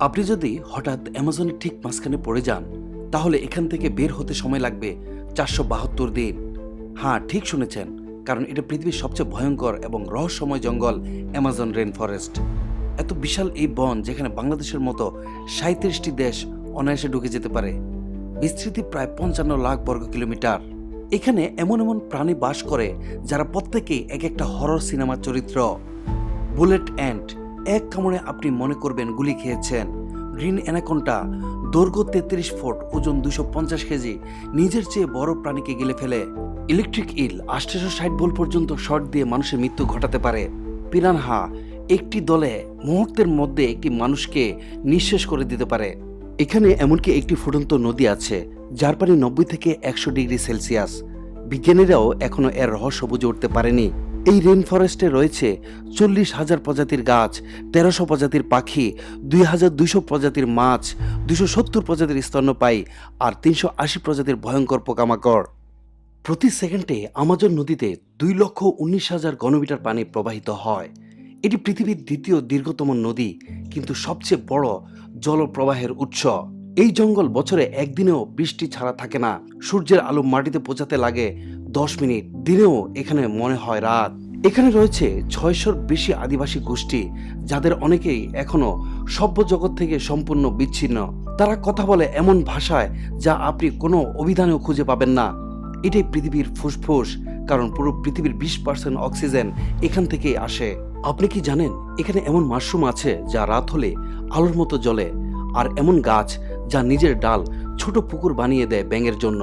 আপনি যদি হঠাৎ অ্যামাজনের ঠিক মাঝখানে পড়ে যান, তাহলে এখান থেকে বের হতে সময় লাগবে 472 দিন। হ্যাঁ, ঠিক শুনেছেন, কারণ এটা পৃথিবীর সবচেয়ে ভয়ঙ্কর এবং রহস্যময় জঙ্গল অ্যামাজন রেন ফরেস্ট। এত বিশাল এই বন, যেখানে বাংলাদেশের মতো 37টি দেশ অনায়াসে ঢুকে যেতে পারে। বিস্তৃতি প্রায় 55 লাখ বর্গ কিলোমিটার। এখানে এমন এমন প্রাণী বাস করে যারা প্রত্যেকেই এক একটা হরর সিনেমার চরিত্র। বুলেট অ্যান্ট, এক কামড়ে আপনি মনে করবেন গুলি খেয়েছেন। গ্রিন অ্যানাকোন্ডা, দৈর্ঘ্য 33 ফুট, ওজন 250 কেজি, নিজের চেয়ে বড় প্রাণীকে গিলে ফেলে। ইলেকট্রিক ইল 860 ভোল্ট পর্যন্ত শর্ট দিয়ে মানুষের মৃত্যু ঘটাতে পারে। পিরানহা, একটি দলে মুহূর্তের মধ্যে একটি মানুষকে নিঃশেষ করে দিতে পারে। এখানে এমনকি একটি ফুটন্ত নদী আছে যার পানি 90 থেকে 100 ডিগ্রি সেলসিয়াস। বিজ্ঞানীরাও এখনো এর রহস্য বুঝে উঠতে পারেনি। এই রেন ফরেস্টে রয়েছে 40,000 প্রজাতির গাছ, 1300 প্রজাতির পাখি, 2200 প্রজাতির মাছ, 270 প্রজাতির স্তন্যপায়ী আর 380 প্রজাতির ভয়ঙ্কর পোকামাকড়। প্রতি সেকেন্ডে আমাজন নদীতে 2,19,000 ঘনমিটার পানি প্রবাহিত হয়। এটি পৃথিবীর দ্বিতীয় দীর্ঘতম নদী, কিন্তু সবচেয়ে বড় জলপ্রবাহের উৎস। এই জঙ্গল বছরে একদিনেও বৃষ্টি ছাড়া থাকে না। সূর্যের আলো মাটিতে পৌঁছাতে লাগে 10 মিনিট, দিনেও এখানে মনে হয় রাত। এখানে রয়েছে 600-র বেশি আদিবাসী গোষ্ঠী, যাদের অনেকেই এখনো সভ্য জগৎ থেকে সম্পূর্ণ বিচ্ছিন্ন। তারা কথা বলে এমন ভাষায় যা আপনি কোনো অভিধানেও খুঁজে পাবেন না। এটাই পৃথিবীর ফুসফুস, কারণ পুরো পৃথিবীর 20% অক্সিজেন এখান থেকেই আসে। আপনি কি জানেন এখানে এমন মাশরুম আছে যা রাত হলে আলোর মতো জ্বলে, আর এমন গাছ যা নিজের ডাল ছোট পুকুর বানিয়ে দেয় ব্যাঙের জন্য।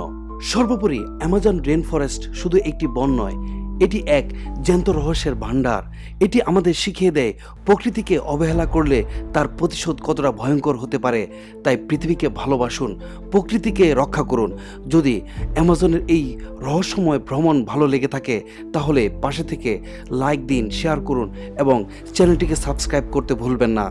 সর্বোপরি অ্যামাজন রেন ফরেস্ট শুধু একটি বন নয়, এটি এক জ্যান্ত রহস্যের ভাণ্ডার। এটি আমাদের শিখিয়ে দেয় প্রকৃতিকে অবহেলা করলে তার প্রতিশোধ কতটা ভয়ঙ্কর হতে পারে। তাই পৃথিবীকে ভালোবাসুন, প্রকৃতিকে রক্ষা করুন। যদি অ্যামাজনের এই রহস্যময় ভ্রমণ ভালো লেগে থাকে, তাহলে পাশে থেকে লাইক দিন, শেয়ার করুন এবং চ্যানেলটিকে সাবস্ক্রাইব করতে ভুলবেন না।